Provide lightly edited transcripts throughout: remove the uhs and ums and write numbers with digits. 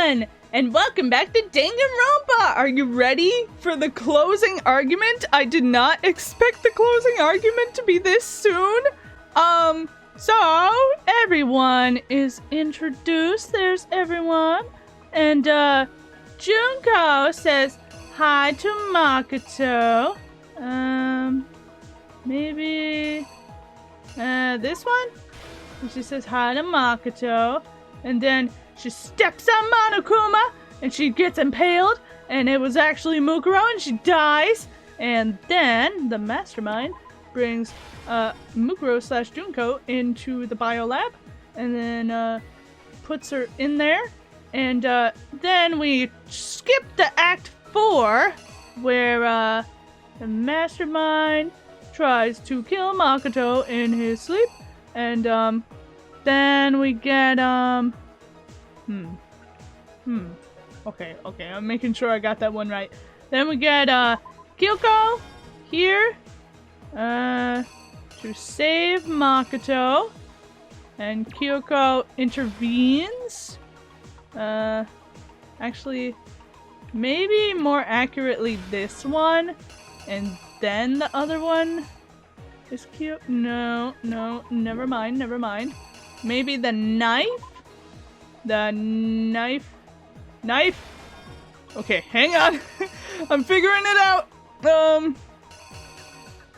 everyone! And welcome back to Danganronpa! Are you ready for the closing argument? I did not expect the closing argument to be this soon. So everyone is introduced. There's everyone. And, Junko says hi to Makoto. Maybe, this one? And she says hi to Makoto. And then she steps on Monokuma, and she gets impaled, and it was actually Mukuro, and she dies. And then the Mastermind brings Mukuro / Junko into the biolab, and then puts her in there. And then we skip to Act 4, where the Mastermind tries to kill Makoto in his sleep, and then we get Okay, I'm making sure I got that one right. Then we get Kyoko here to save Makoto, and Kyoko intervenes. Actually, maybe more accurately this one, and then the other one is cute. No, never mind. Maybe the knife? The knife? Okay, hang on. I'm figuring it out.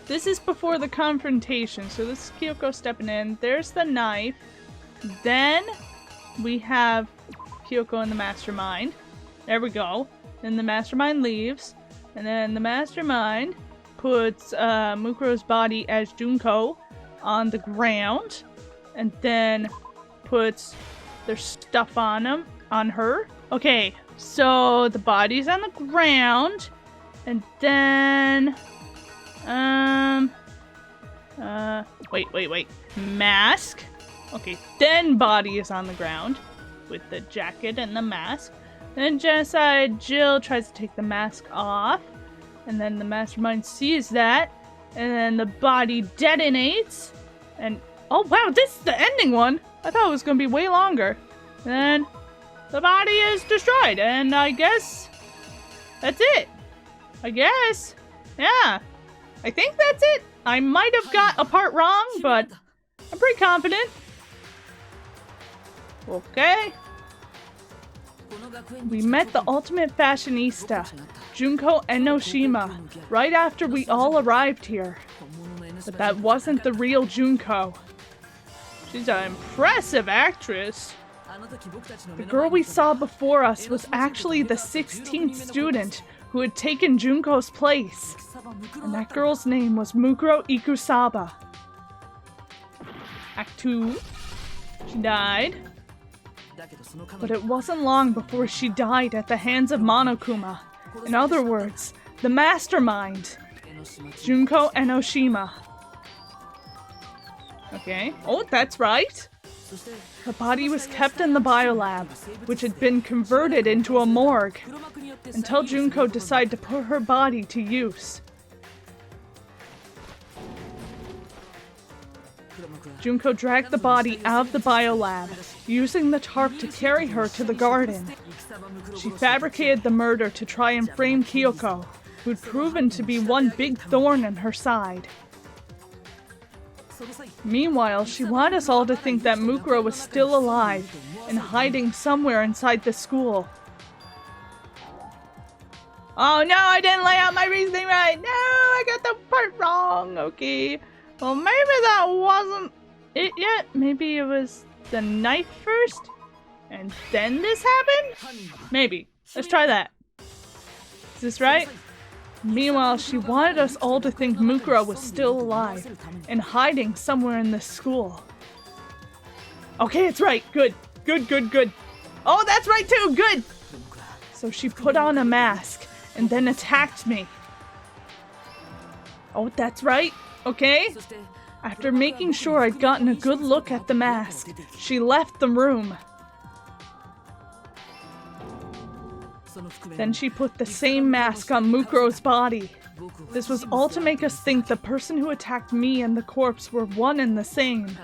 This is before the confrontation, so this is Kyoko stepping in. There's the knife. Then we have Kyoko and the Mastermind. There we go. Then the Mastermind leaves, and then the Mastermind puts Mukuro's body as Junko on the ground, and then puts their stuff on her. Okay, so the body's on the ground, and then wait. Mask. Okay, then body is on the ground with the jacket and the mask. Then Genocide Jill tries to take the mask off, and then the Mastermind sees that, and then the body detonates, and oh wow, this is the ending one! I thought it was gonna be way longer. And then the body is destroyed, and I guess that's it. Yeah. I think that's it. I might have got a part wrong, but I'm pretty confident. Okay. We met the ultimate fashionista, Junko Enoshima, right after we all arrived here. But that wasn't the real Junko. She's an impressive actress. The girl we saw before us was actually the 16th student who had taken Junko's place. And that girl's name was Mukuro Ikusaba. Act 2. She died. But it wasn't long before she died at the hands of Monokuma. In other words, the Mastermind. Junko Enoshima. Okay. Oh, that's right. Her body was kept in the biolab, which had been converted into a morgue, until Junko decided to put her body to use. Junko dragged the body out of the biolab, using the tarp to carry her to the garden. She fabricated the murder to try and frame Kyoko, who'd proven to be one big thorn in her side. Meanwhile, she wanted us all to think that Mukuro was still alive and hiding somewhere inside the school. Oh no, I didn't lay out my reasoning right! No, I got the part wrong! Okay. Well, maybe that wasn't it yet. Maybe it was the knife first, and then this happened? Maybe. Let's try that. Is this right? Meanwhile, she wanted us all to think Mukuro was still alive and hiding somewhere in this school. Okay, it's right. Good. Oh, that's right too. Good. So she put on a mask and then attacked me. Oh, that's right. Okay. After making sure I'd gotten a good look at the mask, she left the room. Then she put the same mask on Mukuro's body. This was all to make us think the person who attacked me and the corpse were one and the same.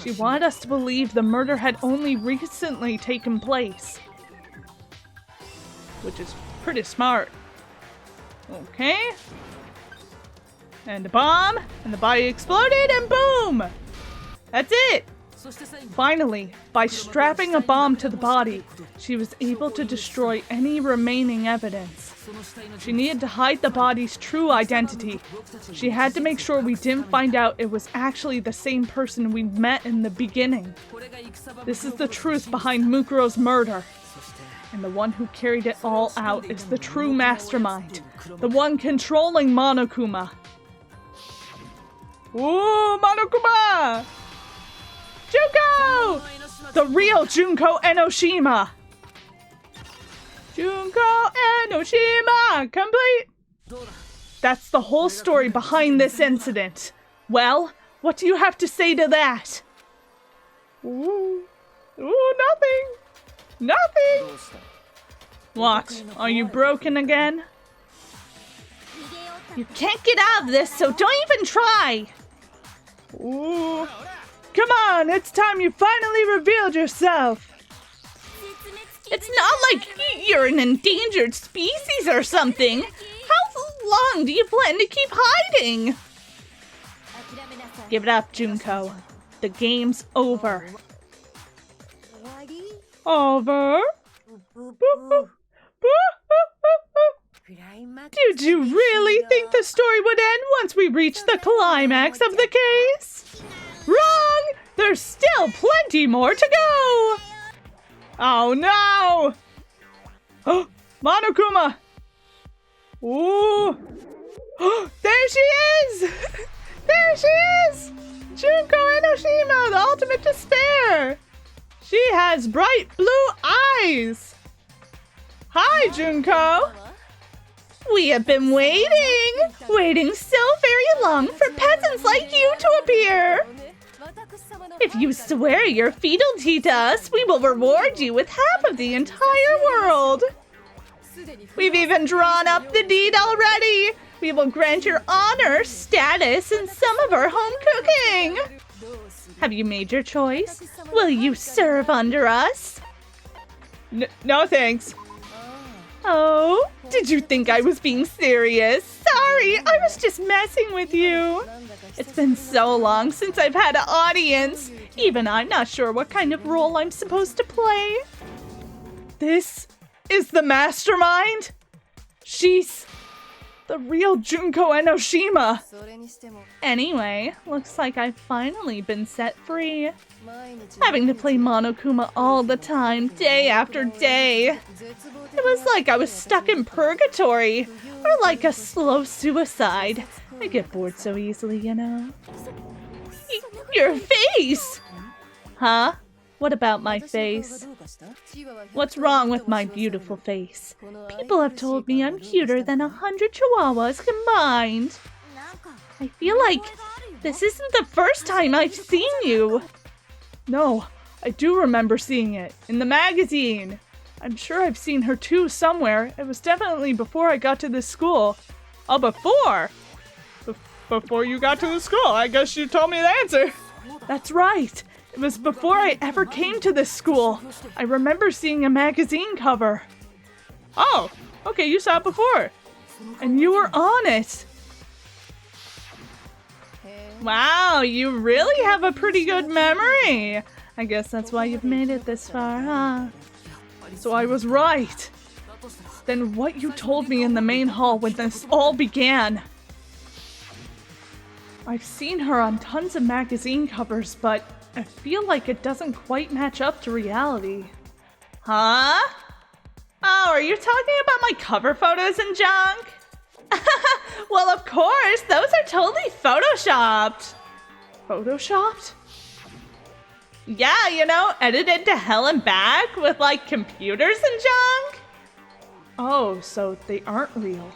She wanted us to believe the murder had only recently taken place. which is pretty smart. Okay. And a bomb, and the body exploded, and boom! That's it! Finally, by strapping a bomb to the body, she was able to destroy any remaining evidence. She needed to hide the body's true identity. She had to make sure we didn't find out it was actually the same person we met in the beginning. This is the truth behind Mukuro's murder. And the one who carried it all out is the true mastermind, the one controlling Monokuma. Ooh, Monokuma! Junko! The real Junko Enoshima! Junko Enoshima! Complete! That's the whole story behind this incident. Well, what do you have to say to that? Ooh, nothing! Nothing! What? Are you broken again? You can't get out of this, so don't even try! Ooh. Come on, it's time you finally revealed yourself! It's not like you're an endangered species or something! How long do you plan to keep hiding? Give it up, Junko. The game's over. Over? Did you really think the story would end once we reached the climax of the case? Wrong! There's still plenty more to go! Oh no! Oh, Monokuma! Ooh! Oh, there she is! There she is! Junko Enoshima, the ultimate despair! She has bright blue eyes! Hi, Junko! We have been waiting so very long for peasants like you to appear! If you swear your fealty to us, we will reward you with half of the entire world! We've even drawn up the deed already! We will grant your honor, status, and some of our home cooking! Have you made your choice? Will you serve under us? No thanks. Oh, did you think I was being serious? Sorry, I was just messing with you. It's been so long since I've had an audience. Even I'm not sure what kind of role I'm supposed to play. This is the mastermind? She's the real Junko Enoshima. Anyway, looks like I've finally been set free. Having to play Monokuma all the time, day after day. It was like I was stuck in purgatory, or like a slow suicide. I get bored so easily, you know. Your face! Huh? What about my face? What's wrong with my beautiful face? People have told me I'm cuter than 100 chihuahuas combined. I feel like this isn't the first time I've seen you. No, I do remember seeing it in the magazine. I'm sure I've seen her too somewhere. It was definitely before I got to this school. Oh, before? Before you got to the school. I guess you told me the answer. That's right. It was before I ever came to this school. I remember seeing a magazine cover. Oh, okay, you saw it before. And you were on it. Wow, you really have a pretty good memory. I guess that's why you've made it this far, huh? So I was right. Then what you told me in the main hall when this all began. I've seen her on tons of magazine covers, but I feel like it doesn't quite match up to reality. Huh? Oh, are you talking about my cover photos and junk? Well, of course, those are totally photoshopped. Photoshopped? Yeah, you know, edited to hell and back with like computers and junk. Oh, so they aren't real.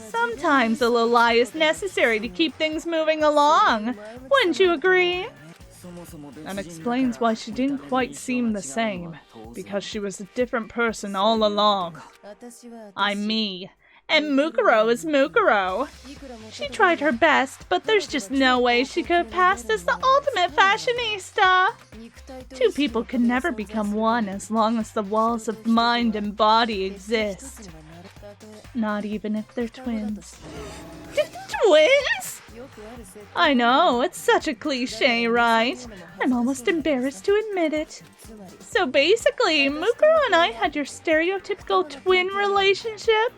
Sometimes a little lie is necessary to keep things moving along. Wouldn't you agree? That explains why she didn't quite seem the same. Because she was a different person all along. I'm me. and Mukuro is Mukuro. She tried her best, but there's just no way she could have passed as the ultimate fashionista. Two people can never become one as long as the walls of mind and body exist. Not even if they're twins. Twins? I know, it's such a cliche, right? I'm almost embarrassed to admit it. So basically, Mukuro and I had your stereotypical twin relationship.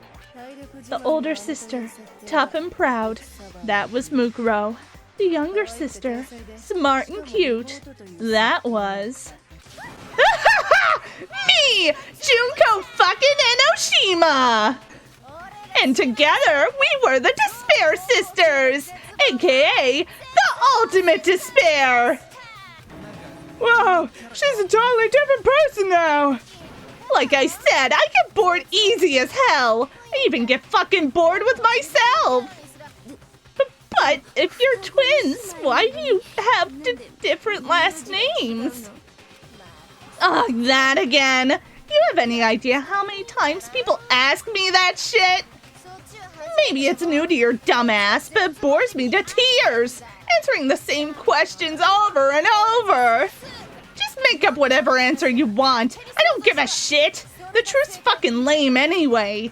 The older sister, tough and proud, that was Mukuro. The younger sister, smart and cute, that was... me! Junko fucking Enoshima! And together, we were the Despair Sisters, aka the Ultimate Despair! Whoa, she's a totally different person now! Like I said, I get bored easy as hell! I even get fucking bored with myself! But if you're twins, why do you have different last names? Ugh, that again! You have any idea how many times people ask me that shit? Maybe it's new to your dumbass, but it bores me to tears, answering the same questions over and over. Just make up whatever answer you want. I don't give a shit. The truth's fucking lame anyway.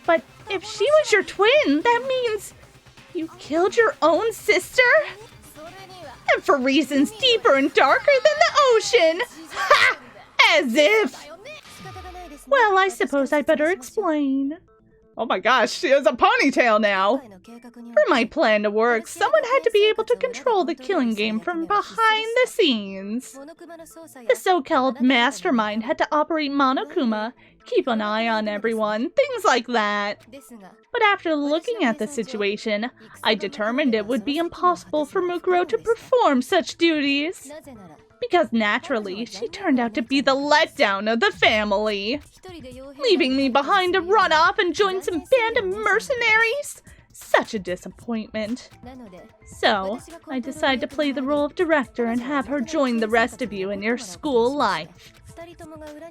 But if she was your twin, that means you killed your own sister? And for reasons deeper and darker than the ocean. Ha! As if. Well, I suppose I better explain. Oh my gosh, she has a ponytail now! For my plan to work, someone had to be able to control the killing game from behind the scenes. The so-called Mastermind had to operate Monokuma, keep an eye on everyone, things like that. But after looking at the situation, I determined it would be impossible for Mukuro to perform such duties. Because naturally, she turned out to be the letdown of the family, leaving me behind to run off and join some band of mercenaries. Such a disappointment. So, I decided to play the role of director and have her join the rest of you in your school life.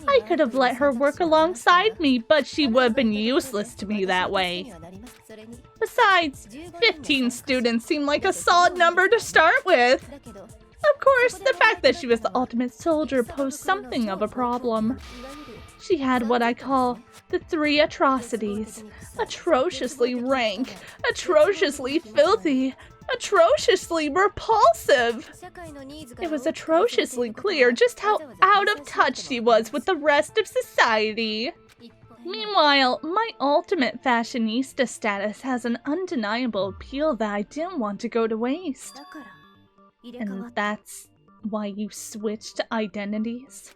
I could have let her work alongside me, but she would have been useless to me that way. Besides, 15 students seemed like a solid number to start with. Of course, the fact that she was the ultimate soldier posed something of a problem. She had what I call the 3 atrocities. Atrociously rank, atrociously filthy, atrociously repulsive. It was atrociously clear just how out of touch she was with the rest of society. Meanwhile, my ultimate fashionista status has an undeniable appeal that I didn't want to go to waste. And that's why you switched identities?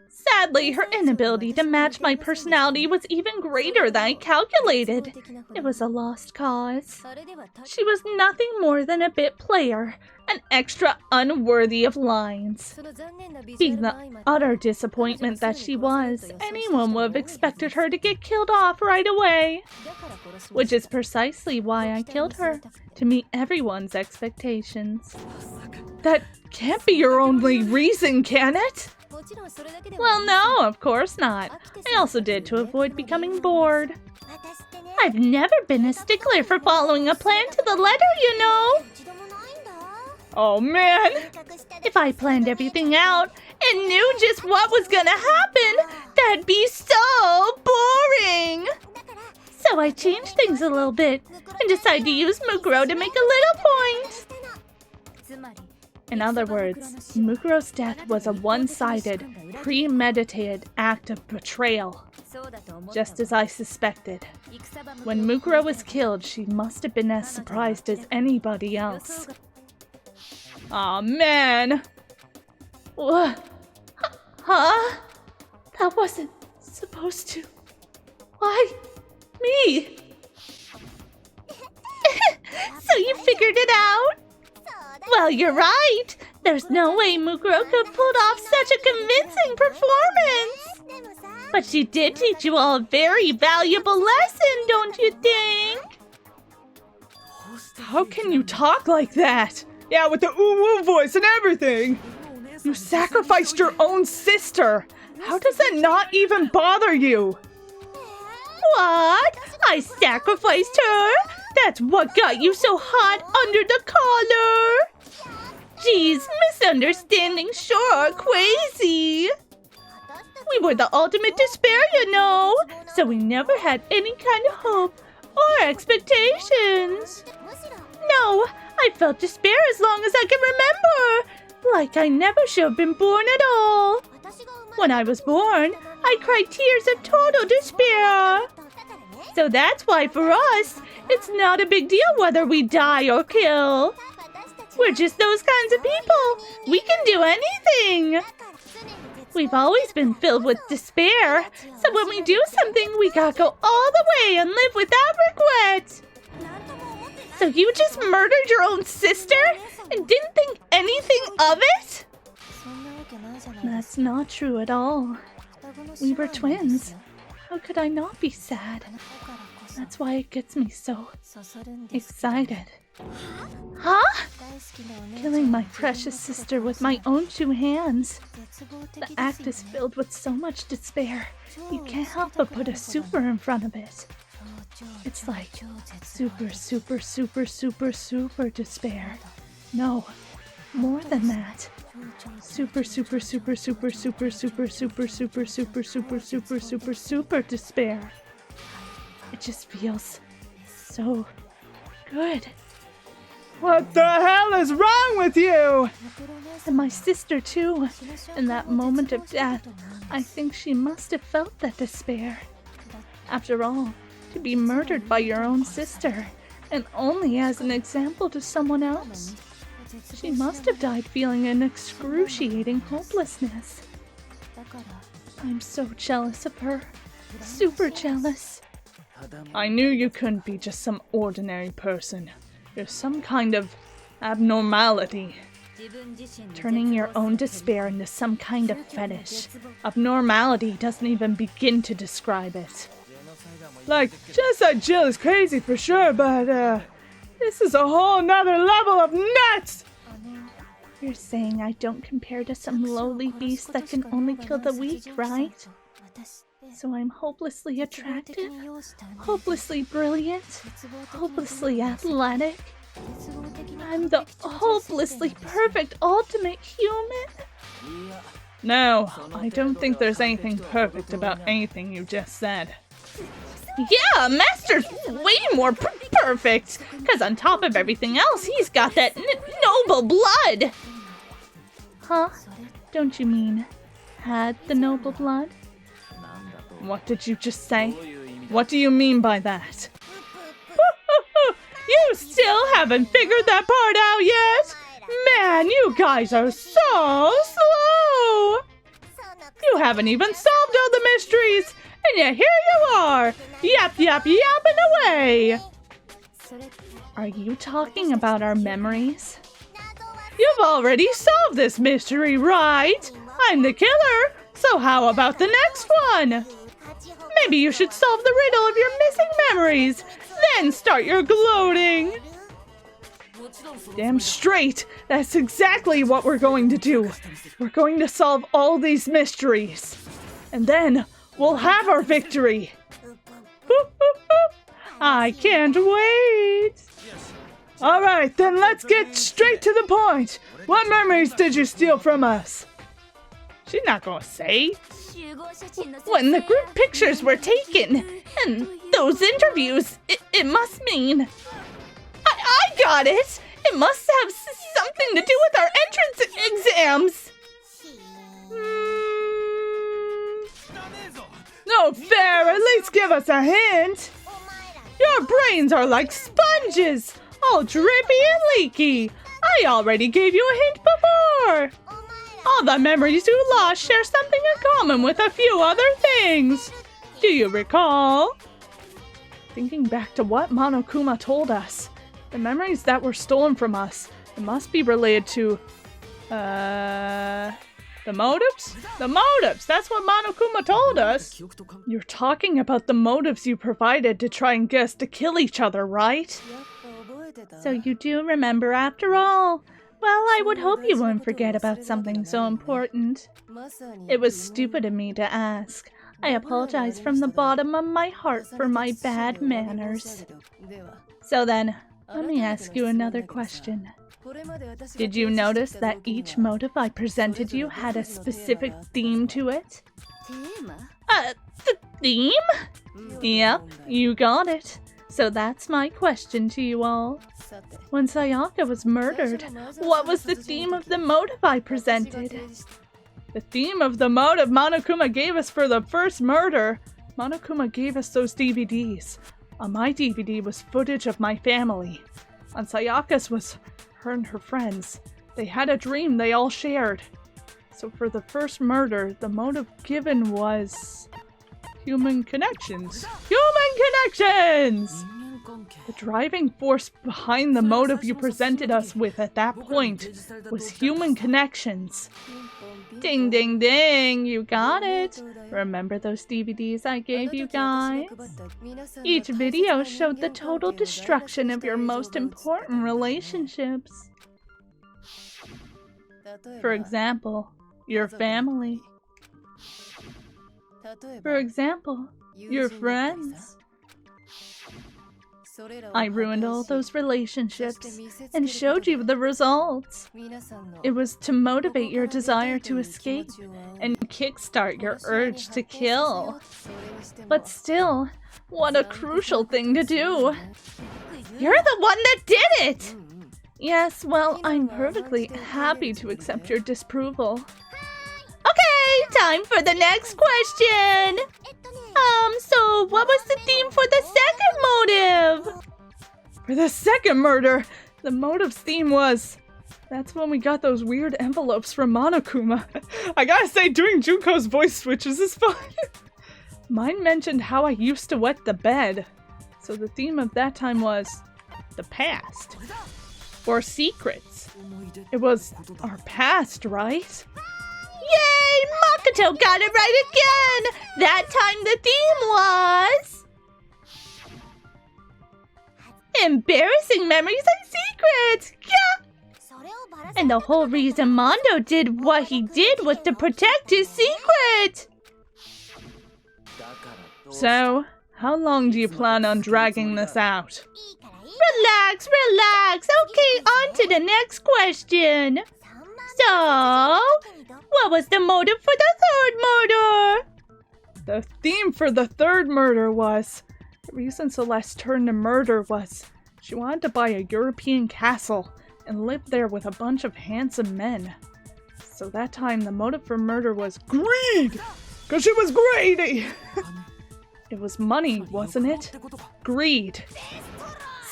Sadly, her inability to match my personality was even greater than I calculated. It was a lost cause. She was nothing more than a bit player, an extra unworthy of lines. Being the utter disappointment that she was, anyone would have expected her to get killed off right away. Which is precisely why I killed her, to meet everyone's expectations. That can't be your only reason, can it? Well, no, of course not. I also did to avoid becoming bored. I've never been a stickler for following a plan to the letter, you know. Oh man! If I planned everything out and knew just what was gonna happen, that'd be so boring! So I changed things a little bit and decided to use Mukuro to make a little point. In other words, Mukuro's death was a one-sided, premeditated act of betrayal. Just as I suspected. When Mukuro was killed, she must have been as surprised as anybody else. Aw, man! What? Huh? That wasn't supposed to... Why? Me? So you figured it out? Well, you're right. There's no way Mukuro could have pulled off such a convincing performance. But she did teach you all a very valuable lesson, don't you think? How can you talk like that? Yeah, with the ooh-woo voice and everything. You sacrificed your own sister. How does that not even bother you? What? I sacrificed her? That's what got you so hot under the collar? Jeez, misunderstanding sure are crazy. We were the ultimate despair, you know, so we never had any kind of hope or expectations. No, I felt despair as long as I can remember, like I never should have been born at all. When I was born, I cried tears of total despair. So that's why for us, it's not a big deal whether we die or kill. We're just those kinds of people. We can do anything. We've always been filled with despair, so when we do something, we gotta go all the way and live without regret. So you just murdered your own sister and didn't think anything of it? That's not true at all. We were twins. How could I not be sad? That's why it gets me so excited. Huh? Killing my precious sister with my own 2 hands. The act is filled with so much despair, you can't help but put a super in front of it. It's like super, super, super, super, super despair. No, more than that. Super, super, super, super, super, super, super, super, super, super, super, super, super despair. It just feels so good. What the hell is wrong with you? And my sister, too. In that moment of death, I think she must have felt that despair. After all, to be murdered by your own sister, and only as an example to someone else. She must have died feeling an excruciating hopelessness. I'm so jealous of her. Super jealous. I knew you couldn't be just some ordinary person. There's some kind of abnormality. Turning your own despair into some kind of fetish. Abnormality doesn't even begin to describe it. Like, genocide Jill is crazy for sure, but, this is a whole nother level of nuts! You're saying I don't compare to some lowly beast that can only kill the weak, right? So I'm hopelessly attractive, hopelessly brilliant, hopelessly athletic. I'm the hopelessly perfect ultimate human. No, I don't think there's anything perfect about anything you just said. Yeah, Master's way more perfect, because on top of everything else, he's got that noble blood. Huh? Don't you mean had the noble blood? What did you just say? What do you mean by that? You still haven't figured that part out yet? Man, you guys are so slow! You haven't even solved all the mysteries, and yet here you are, yapping away! Are you talking about our memories? You've already solved this mystery, right? I'm the killer, so how about the next one? Maybe you should solve the riddle of your missing memories, then start your gloating. Damn straight, that's exactly what we're going to do. We're going to solve all these mysteries. And then we'll have our victory. I can't wait. Alright, then let's get straight to the point. What memories did you steal from us? She's not gonna say. When the group pictures were taken, and those interviews, it must mean... I got it! It must have something to do with our entrance exams! No fair, at least give us a hint! Your brains are like sponges, all drippy and leaky. I already gave you a hint before. All the memories you lost share something in common with a few other things. Do you recall? Thinking back to what Monokuma told us, the memories that were stolen from us, it must be related to, the motives? The motives! That's what Monokuma told us! You're talking about the motives you provided to try and get us to kill each other, right? So you do remember after all. Well, I would hope you wouldn't forget about something so important. It was stupid of me to ask. I apologize from the bottom of my heart for my bad manners. So then, let me ask you another question. Did you notice that each motive I presented you had a specific theme to it? The theme? Yep, you got it. So that's my question to you all. When Sayaka was murdered, what was the theme of the motive I presented? The theme of the motive Monokuma gave us for the first murder. Monokuma gave us those DVDs. On my DVD was footage of my family. On Sayaka's was her and her friends. They had a dream they all shared. So for the first murder, the motive given was human connections. Human connections! The driving force behind the motive you presented us with at that point was human connections. Ding, ding, ding, you got it. Remember those DVDs I gave you guys? Each video showed the total destruction of your most important relationships. For example, your family. For example, your friends. I ruined all those relationships and showed you the results. It was to motivate your desire to escape and kickstart your urge to kill. But still, what a crucial thing to do. You're the one that did it! Yes, well, I'm perfectly happy to accept your disapproval. Okay, time for the next question! So what was the theme for the second motive? For the second murder, the motive's theme was... That's when we got those weird envelopes from Monokuma. I gotta say, doing Junko's voice switches is fun. Mine mentioned how I used to wet the bed. So the theme of that time was... the past. Or secrets. It was our past, right? Yay! Makoto got it right again! That time the theme was... embarrassing memories and secrets! Yeah! And the whole reason Mondo did what he did was to protect his secret! So, how long do you plan on dragging this out? Relax, relax! Okay, on to the next question! So, what was the motive for the third murder? The theme for the third murder was... The reason Celeste turned to murder was... she wanted to buy a European castle and live there with a bunch of handsome men. So that time the motive for murder was greed! Because she was greedy! It was money, wasn't it? Greed.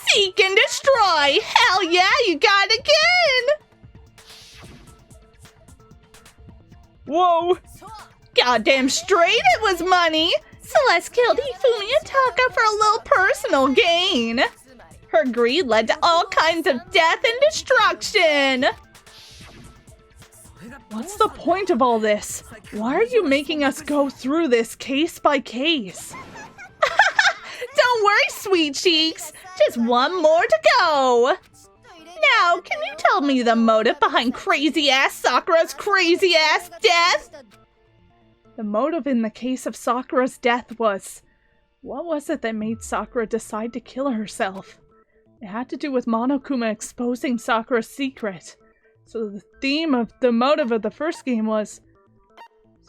Seek and destroy! Hell yeah, you got it again! Whoa! Goddamn straight it was money! Celeste killed Hifumi and Taka for a little personal gain. Her greed led to all kinds of death and destruction. What's the point of all this? Why are you making us go through this case by case? Don't worry, sweet cheeks. Just one more to go. Now, can you tell me the motive behind crazy-ass Sakura's crazy-ass death? The motive in the case of Sakura's death was... what was it that made Sakura decide to kill herself? It had to do with Monokuma exposing Sakura's secret. So the theme of the motive of the first game was...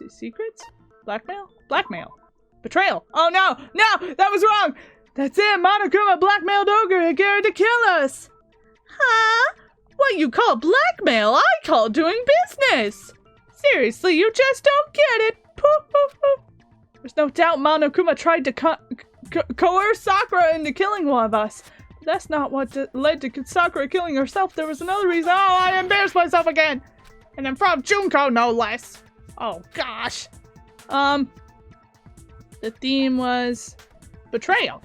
secrets? Blackmail? Blackmail. Betrayal. Oh no! No! That was wrong! That's it! Monokuma blackmailed Ogre to get her to kill us! Huh? What you call blackmail, I call doing business! Seriously, you just don't get it! Poof, poof, poof. There's no doubt Monokuma tried to coerce Sakura into killing one of us. But that's not what led to Sakura killing herself. There was another reason. Oh, I embarrassed myself again! And in front of Junko, no less! Oh, gosh. The theme was... betrayal.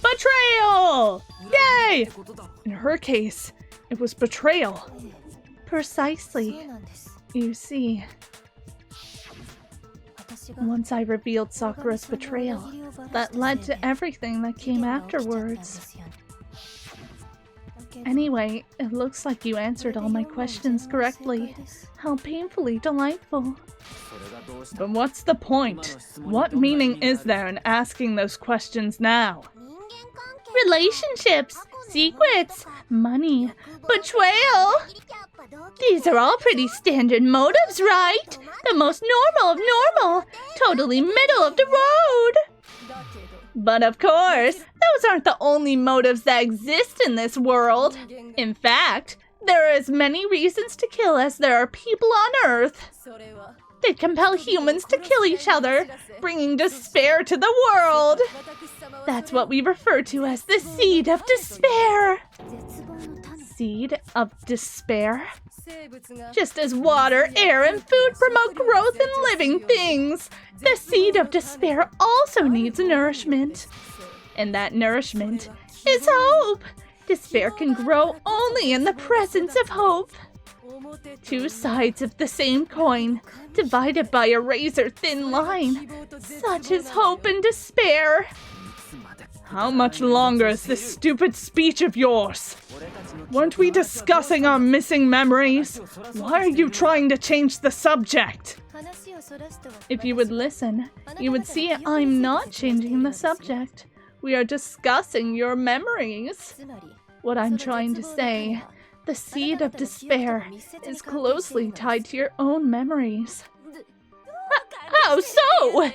Betrayal! Yay! In her case, it was betrayal. Precisely. You see, once I revealed Sakura's betrayal, that led to everything that came afterwards. Anyway, it looks like you answered all my questions correctly. How painfully delightful. But what's the point? What meaning is there in asking those questions now? Relationships, secrets, money, betrayal. These are all pretty standard motives, right? The most normal of normal. Totally middle of the road. But of course, those aren't the only motives that exist in this world. In fact, there are as many reasons to kill as there are people on Earth. They compel humans to kill each other, bringing despair to the world. That's what we refer to as the seed of despair. Seed of despair? Just as water, air, and food promote growth in living things, the seed of despair also needs nourishment. And that nourishment is hope. Despair can grow only in the presence of hope. Two sides of the same coin, divided by a razor-thin line. Such is hope and despair. How much longer is this stupid speech of yours? Weren't we discussing our missing memories? Why are you trying to change the subject? If you would listen, you would see I'm not changing the subject. We are discussing your memories. What I'm trying to say, the seed of despair is closely tied to your own memories. How so?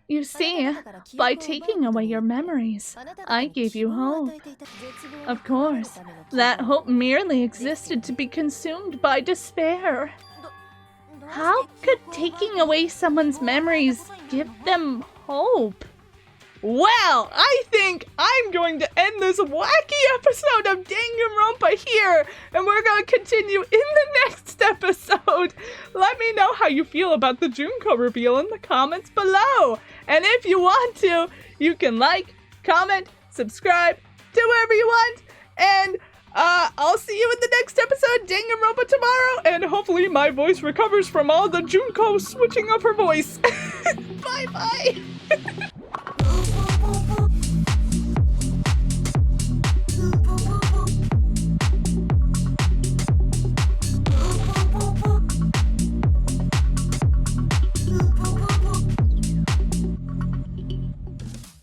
You see, by taking away your memories, I gave you hope. Of course, that hope merely existed to be consumed by despair. How could taking away someone's memories give them hope? Well, I think I'm going to end this wacky episode of Danganronpa here, and we're going to continue in the next episode. Let me know how you feel about the Junko reveal in the comments below. And if you want to, you can like, comment, subscribe, do whatever you want, and I'll see you in the next episode, Danganronpa, tomorrow, and hopefully my voice recovers from all the Junko switching up her voice. Bye-bye!